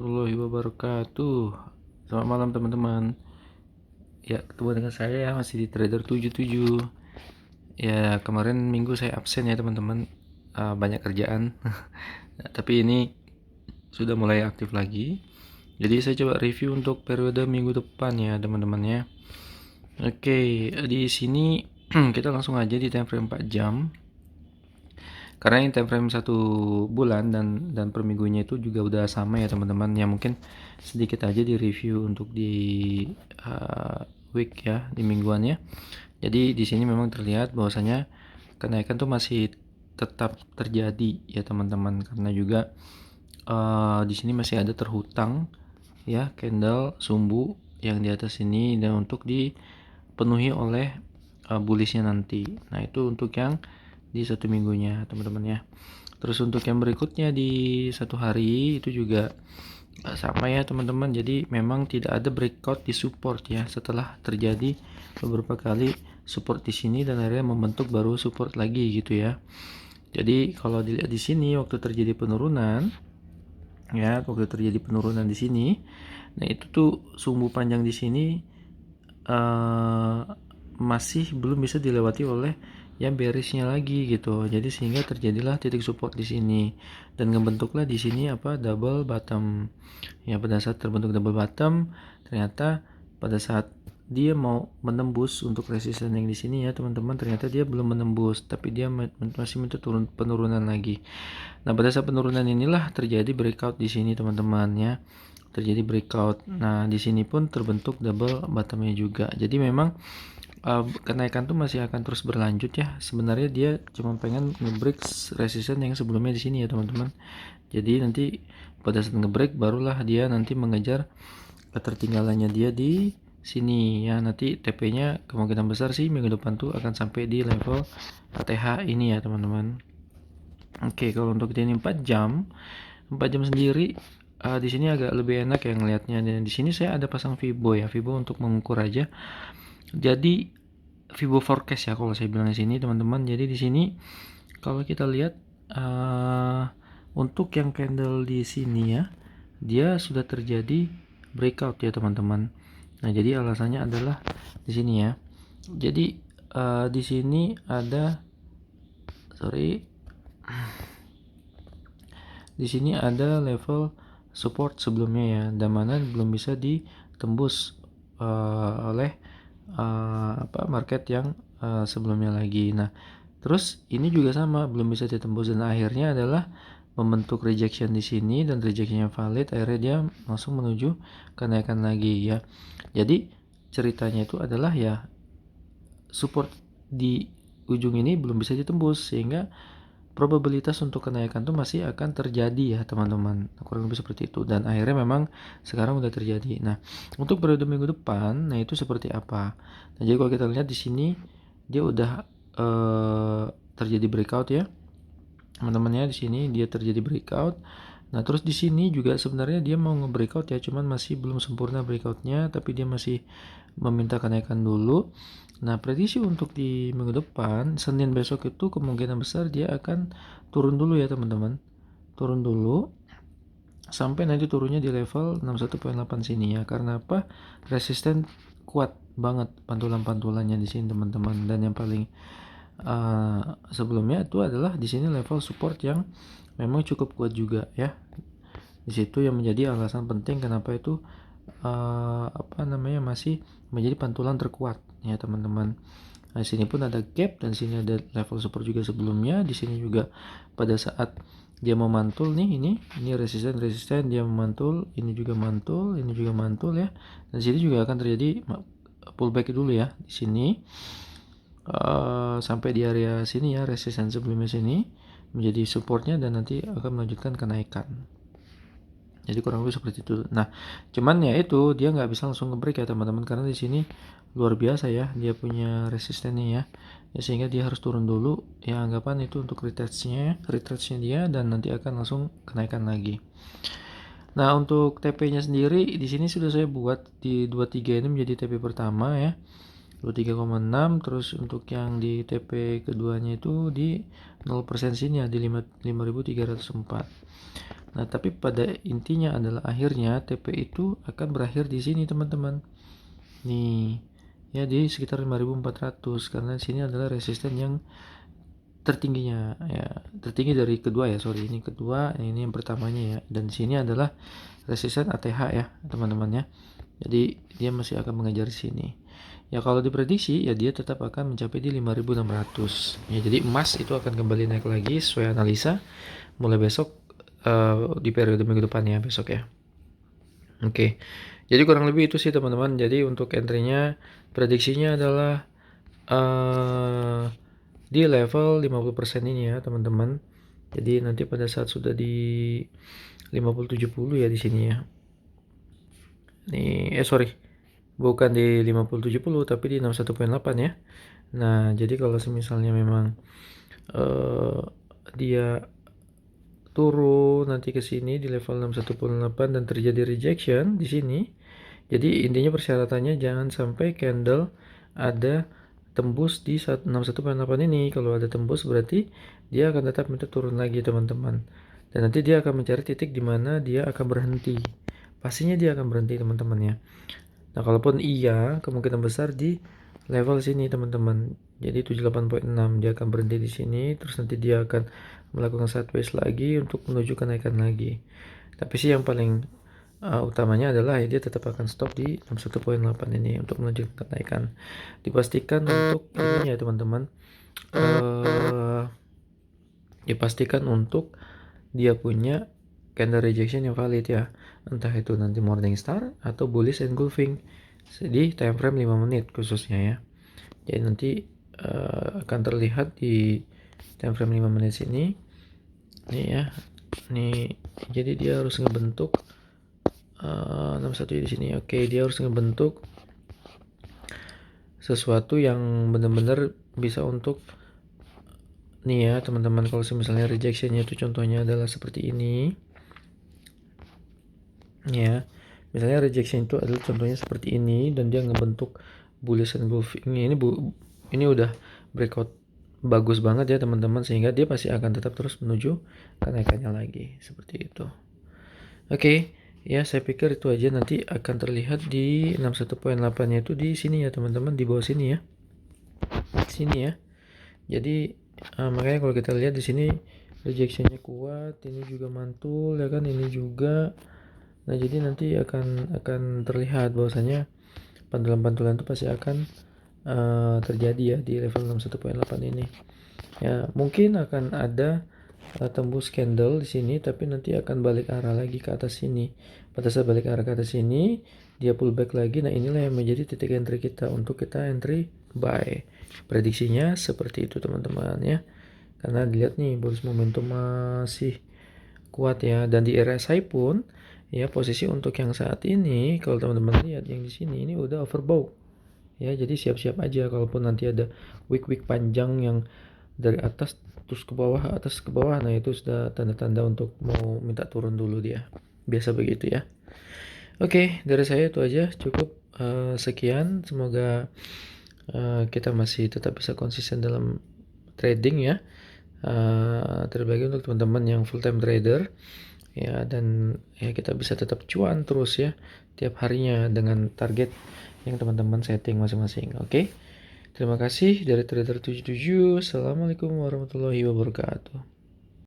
warahmatullahi wabarakatuh. Selamat malam teman-teman. Ya, ketemu dengan saya ya, masih di Trader 77. Ya, kemarin minggu saya absen ya teman-teman. Banyak kerjaan. Nah, tapi ini sudah mulai aktif lagi. Jadi saya coba review untuk periode minggu depan ya teman-teman ya. Oke, di sini kita langsung aja di time frame 4 jam. Karena yang time frame 1 bulan dan per minggunya itu juga udah sama ya teman-teman. Ya mungkin sedikit aja di review untuk di uh, week ya, di mingguannya. Jadi di sini memang terlihat bahwasanya kenaikan tuh masih tetap terjadi ya teman-teman, karena juga di sini masih ada terhutang ya candle sumbu yang di atas ini, dan untuk dipenuhi oleh bullishnya nanti. Nah itu untuk yang di 1 minggunya teman-teman ya. Terus untuk yang berikutnya di 1 hari itu juga sama ya teman-teman. Jadi memang tidak ada breakout di support ya, setelah terjadi beberapa kali support di sini dan akhirnya membentuk baru support lagi gitu ya. Jadi kalau dilihat di sini waktu terjadi penurunan ya, waktu terjadi penurunan di sini, nah itu tuh sumbu panjang di sini uh, masih belum bisa dilewati oleh yang bearishnya lagi gitu. Jadi sehingga terjadilah titik support di sini dan ngebentuklah di sini double bottom. Ya pada saat terbentuk double bottom, ternyata pada saat dia mau menembus untuk resisten yang di sini ya teman-teman, ternyata dia belum menembus, tapi dia masih minta penurunan lagi. Nah pada saat penurunan inilah terjadi breakout di sini teman-teman ya, terjadi breakout. Nah di sini pun terbentuk double bottomnya juga. Jadi memang kenaikan tuh masih akan terus berlanjut ya. Sebenarnya dia cuma pengen nge-break resisten yang sebelumnya di sini ya teman-teman. Jadi nanti pada saat nge-break barulah dia nanti mengejar ketertinggalannya dia di sini ya. Nanti TP-nya kemungkinan besar sih minggu depan tuh akan sampai di level ATH ini ya teman-teman. Oke, kalau untuk ini 4 jam, 4 jam sendiri di sini agak lebih enak ya ngelihatnya. Dan di sini saya ada pasang Fibo ya, Fibo untuk mengukur aja. Jadi Fibo forecast ya kalau saya bilang di sini teman-teman. Jadi di sini kalau kita lihat untuk yang candle di sini ya, dia sudah terjadi breakout ya teman-teman. Nah jadi alasannya adalah di sini ya. Jadi di sini ada di sini ada level support sebelumnya ya, dan mana belum bisa ditembus oleh market yang sebelumnya lagi. Nah, terus ini juga sama belum bisa ditembus, dan akhirnya adalah membentuk rejection di sini, dan rejectionnya valid, akhirnya dia langsung menuju kenaikan lagi ya. Jadi ceritanya itu adalah ya support di ujung ini belum bisa ditembus, sehingga probabilitas untuk kenaikan tuh masih akan terjadi ya teman-teman, kurang lebih seperti itu, dan akhirnya memang sekarang udah terjadi. Nah untuk periode minggu depan, nah itu seperti apa? Nah jadi kalau kita lihat di sini dia udah terjadi breakout ya teman-teman ya. Di sini dia terjadi breakout. Nah terus di sini juga sebenarnya dia mau nge-breakout ya, cuman masih belum sempurna breakoutnya, tapi dia masih meminta kenaikan dulu. Nah prediksi untuk di minggu depan, Senin besok itu kemungkinan besar dia akan turun dulu ya teman-teman, turun dulu sampai nanti turunnya di level 61.8 sini ya. Karena apa? Resisten kuat banget pantulan-pantulannya di sini teman-teman, dan yang paling sebelumnya itu adalah di sini level support yang memang cukup kuat juga ya. Di situ yang menjadi alasan penting kenapa itu masih menjadi pantulan terkuat ya teman-teman. Nah, di sini pun ada gap, dan sini ada level support juga sebelumnya. Di sini juga pada saat dia mau mantul nih, ini resisten dia memantul, ini juga mantul, ini juga mantul ya. Dan di sini juga akan terjadi pullback dulu ya di sini. Sampai di area sini ya, resisten sebelumnya sini menjadi supportnya, dan nanti akan melanjutkan kenaikan. Jadi kurang lebih seperti itu. Nah, cuman ya itu dia nggak bisa langsung nge-break ya teman-teman, karena di sini luar biasa ya dia punya resistennya ya. Sehingga dia harus turun dulu ya, anggapan itu untuk retouchnya dia, dan nanti akan langsung kenaikan lagi. Nah, untuk TP-nya sendiri di sini sudah saya buat di 23 ini menjadi TP pertama ya. 23,6. Terus untuk yang di TP keduanya itu di 0% sini ya, di 5304. Nah, tapi pada intinya adalah akhirnya TP itu akan berakhir di sini teman-teman. Nih, ya di sekitar 5.400 karena sini adalah resisten yang tertingginya ya, tertinggi dari kedua ya, sorry ini kedua, ini yang pertamanya ya, dan sini adalah resisten ATH ya teman-teman ya. Jadi dia masih akan mengejar sini. Ya kalau diprediksi ya dia tetap akan mencapai di 5.600. Ya jadi emas itu akan kembali naik lagi sesuai analisa mulai besok di periode minggu depan ya besok ya. Oke. Jadi kurang lebih itu sih teman-teman. Jadi untuk entry-nya prediksinya adalah di level 50% ini ya teman-teman. Jadi nanti pada saat sudah di 50-70 ya di sini ya. Nih, sorry, bukan di 50-70 tapi di 61.8 ya. Nah, jadi kalau misalnya memang dia turun nanti ke sini di level 61.8 dan terjadi rejection di sini. Jadi intinya persyaratannya jangan sampai candle ada tembus di 61.8 ini. Kalau ada tembus berarti dia akan tetap minta turun lagi teman-teman. Dan nanti dia akan mencari titik di mana dia akan berhenti. Pastinya dia akan berhenti teman-teman ya. Nah, kalaupun iya, kemungkinan besar di level sini teman-teman. Jadi 78.6 dia akan berhenti di sini, terus nanti dia akan melakukan sideways lagi untuk menuju kenaikan lagi. Tapi sih yang paling utamanya adalah dia tetap akan stop di 61.8 ini untuk melanjutkan kenaikan. Dipastikan untuk ini ya teman-teman. Dipastikan untuk dia punya candle rejection yang valid ya, entah itu nanti Morningstar atau bullish engulfing di time frame 5 menit khususnya ya. Jadi nanti akan terlihat di time frame 5 menit sini nih ya. Nih, jadi dia harus ngebentuk 61 di sini. Oke, dia harus ngebentuk sesuatu yang benar-benar bisa untuk nih ya teman-teman. Kalau misalnya rejectionnya itu contohnya adalah seperti ini ya, misalnya rejection itu adalah contohnya seperti ini dan dia ngebentuk bullish engulfing ini udah breakout bagus banget ya teman-teman, sehingga dia pasti akan tetap terus menuju kenaikannya lagi seperti itu. Oke, ya saya pikir itu aja. Nanti akan terlihat di 61.8 nya itu di sini ya teman-teman, di bawah sini ya, sini ya. Jadi makanya kalau kita lihat di sini rejectionnya kuat, ini juga mantul ya kan, ini juga. Nah, jadi nanti akan terlihat bahwasanya pantulan-pantulan itu pasti akan terjadi ya di level 61.8 ini. Ya, mungkin akan ada tembus candle di sini, tapi nanti akan balik arah lagi ke atas sini. Pada saat balik arah ke atas sini, dia pullback lagi. Nah, inilah yang menjadi titik entry kita untuk kita entry buy. Prediksinya seperti itu teman-teman ya. Karena dilihat nih bonus momentum masih kuat ya, dan di RSI pun ya posisi untuk yang saat ini kalau teman-teman lihat yang di sini ini udah overbought ya. Jadi siap-siap aja kalaupun nanti ada wick panjang yang dari atas terus ke bawah, atas ke bawah, nah itu sudah tanda-tanda untuk mau minta turun dulu dia, biasa begitu ya. Oke, dari saya itu aja cukup. Sekian, semoga kita masih tetap bisa konsisten dalam trading ya. Terbagi untuk teman-teman yang full time trader ya, dan ya kita bisa tetap cuan terus ya tiap harinya dengan target yang teman-teman setting masing-masing. Oke, terima kasih dari Trader 77. Assalamualaikum warahmatullahi wabarakatuh.